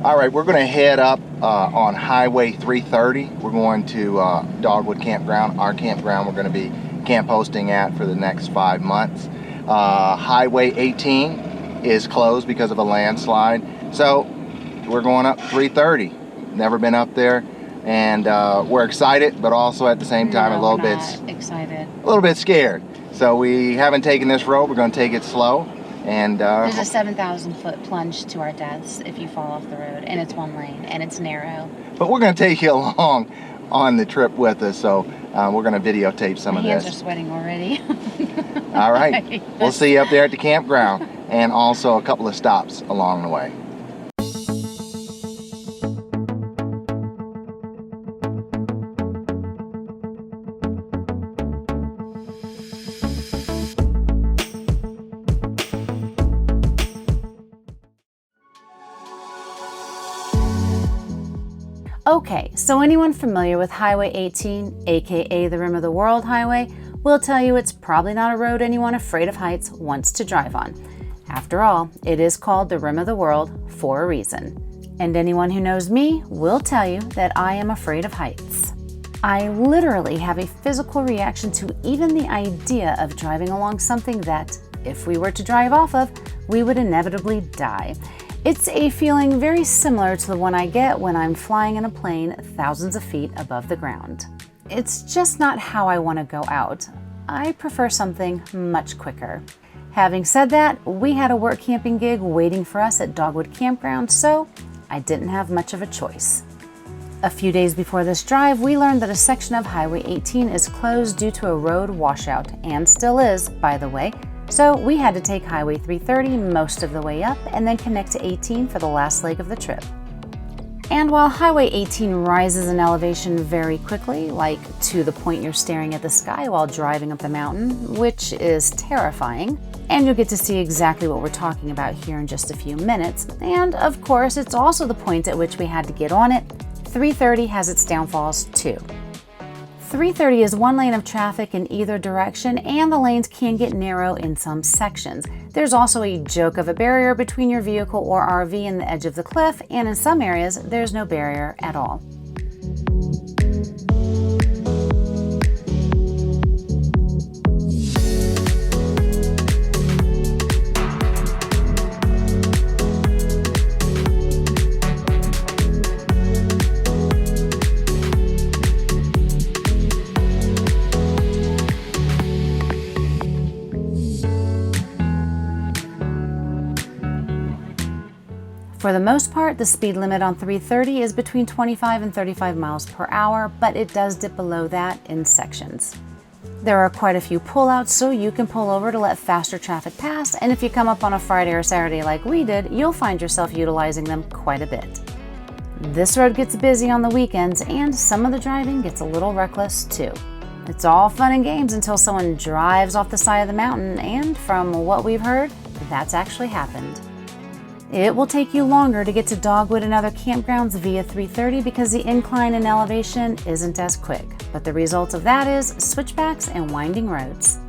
All right, we're going to head up on Highway 330. We're going to Dogwood Campground, our campground we're going to be camp hosting at for the next 5 months. Highway 18 is closed because of a landslide. So we're going up 330. Never been up there, and we're excited, but also at the same time a little bit excited, a little bit scared. So we haven't taken this road. We're going to take it slow. And there's a 7,000-foot plunge to our deaths if you fall off the road, and it's one lane, and it's narrow. But we're going to take you along on the trip with us, so we're going to videotape some of this. My hands are sweating already. All right, we'll see you up there at the campground, and also a couple of stops along the way. Okay, so anyone familiar with Highway 18, aka the Rim of the World Highway, will tell you it's probably not a road anyone afraid of heights wants to drive on. After all, it is called the Rim of the World for a reason. And anyone who knows me will tell you that I am afraid of heights. I literally have a physical reaction to even the idea of driving along something that, if we were to drive off of, we would inevitably die. It's a feeling very similar to the one I get when I'm flying in a plane thousands of feet above the ground. It's just not how I want to go out. I prefer something much quicker. Having said that, we had a work camping gig waiting for us at Dogwood Campground, so I didn't have much of a choice. A few days before this drive, we learned that a section of Highway 18 is closed due to a road washout, and still is, by the way. So we had to take Highway 330 most of the way up and then connect to 18 for the last leg of the trip. And while Highway 18 rises in elevation very quickly, like to the point you're staring at the sky while driving up the mountain, which is terrifying, and you'll get to see exactly what we're talking about here in just a few minutes, and of course it's also the point at which we had to get on it, 330 has its downfalls too. 330 is one lane of traffic in either direction, and the lanes can get narrow in some sections. There's also a joke of a barrier between your vehicle or RV and the edge of the cliff, and in some areas, there's no barrier at all. For the most part, the speed limit on 330 is between 25 and 35 miles per hour, but it does dip below that in sections. There are quite a few pullouts, so you can pull over to let faster traffic pass, and if you come up on a Friday or Saturday like we did, you'll find yourself utilizing them quite a bit. This road gets busy on the weekends, and some of the driving gets a little reckless too. It's all fun and games until someone drives off the side of the mountain, and from what we've heard, that's actually happened. It will take you longer to get to Dogwood and other campgrounds via 330 because the incline in elevation isn't as quick, but the result of that is switchbacks and winding roads.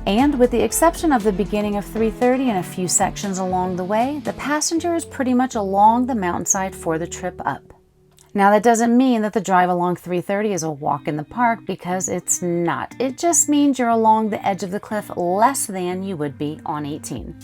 And with the exception of the beginning of 330 and a few sections along the way, the passenger is pretty much along the mountainside for the trip up. Now that doesn't mean that the drive along 330 is a walk in the park, because it's not. It just means you're along the edge of the cliff less than you would be on 18.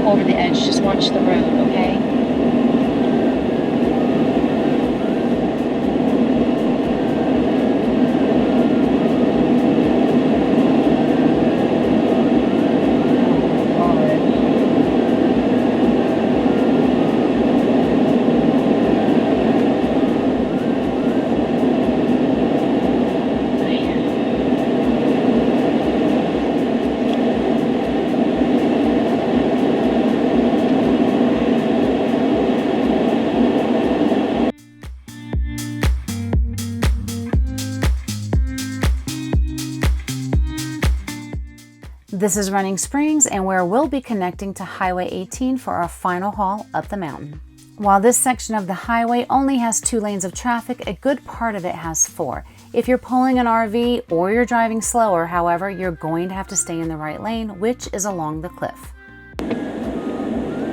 Over the edge, just watch the road, okay? This is Running Springs, and where we'll be connecting to Highway 18 for our final haul up the mountain. While this section of the highway only has 2 lanes of traffic, a good part of it has 4. If you're pulling an RV or you're driving slower, however, you're going to have to stay in the right lane, which is along the cliff.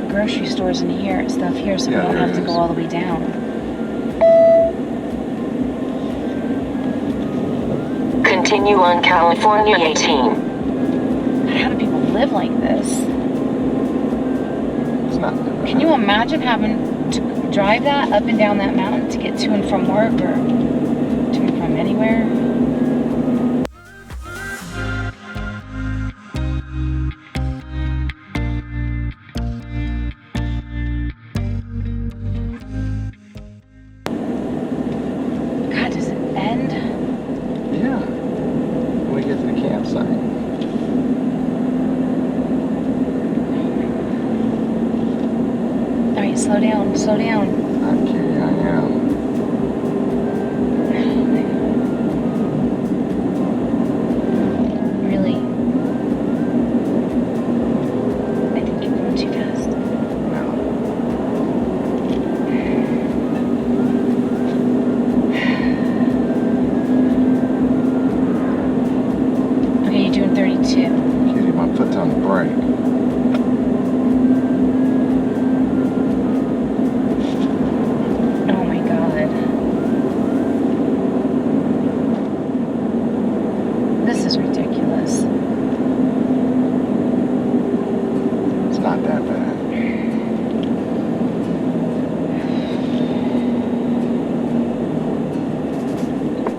Grocery stores in here, stuff here, so we don't have to go all the way down. Continue on California 18. How do people live like this? It's not. Can you imagine having to drive that up and down that mountain to get to and from work or to and from anywhere? God, does it end? Yeah. When we get to the campsite. All right, slow down, slow down. I'm kidding, I am. Really? I think you're going too fast. No. Okay, you're doing 32. Cutie, my foot's on the brake. Oh my God. This is ridiculous. It's not that bad.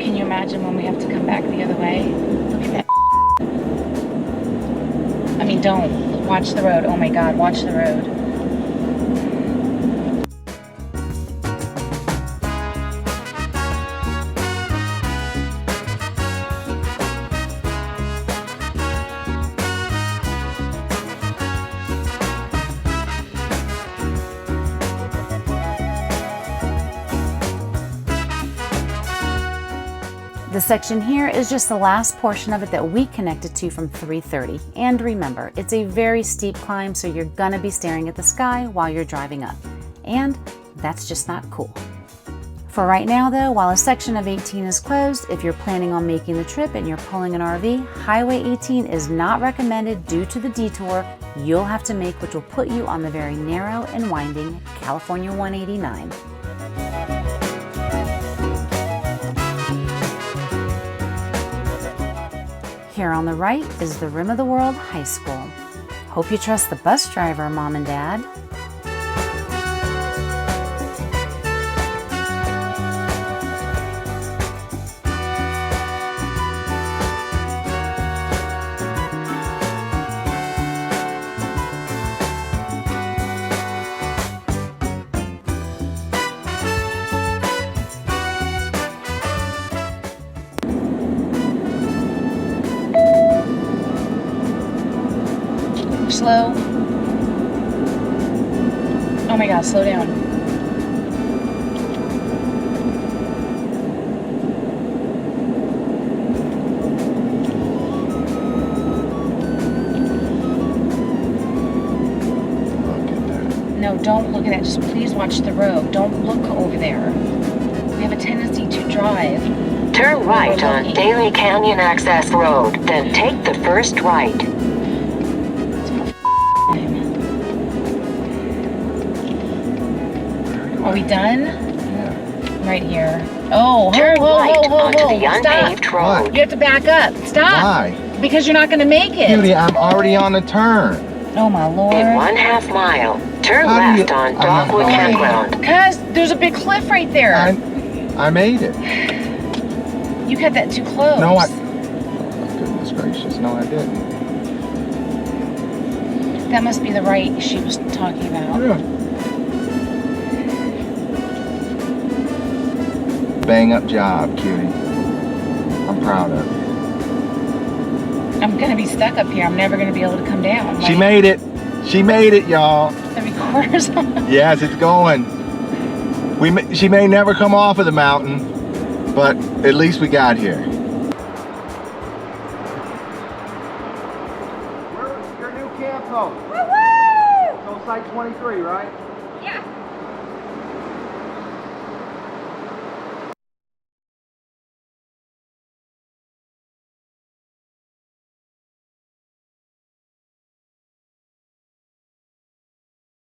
Can you imagine when we have to come back the other way? Look at that. I mean, don't. Watch the road. Oh my God, watch the road. The section here is just the last portion of it that we connected to from 330. And remember, it's a very steep climb, so you're gonna be staring at the sky while you're driving up. And that's just not cool. For right now though, while a section of 18 is closed, if you're planning on making the trip and you're pulling an RV, Highway 18 is not recommended due to the detour you'll have to make, which will put you on the very narrow and winding California 189. Here on the right is the Rim of the World High School. Hope you trust the bus driver, Mom and Dad. Slow. Oh my God, slow down. Look at that. No, don't look at that. Just please watch the road. Don't look over there. We have a tendency to drive. Turn right on Daly Canyon Access Road, then take the first right. Are we done? Yeah. Right here. Oh, Turn right onto the Stop. unpaved road. You have to back up. Stop. Why? Because you're not going to make it. Cutie, I'm already on the turn. Oh my Lord. In 1/2 mile, turn How do left you- on I'm not Dogwood going. Campground. Because there's a big cliff right there. I made it. You cut that too close. No, oh, goodness gracious. No, I didn't. That must be the right she was talking about. Yeah. Bang up job, cutie. I'm proud of you. I'm going to be stuck up here. I'm never going to be able to come down. She made it. She made it, y'all. The recorder's on. Yes, it's going. She may never come off of the mountain, but at least we got here.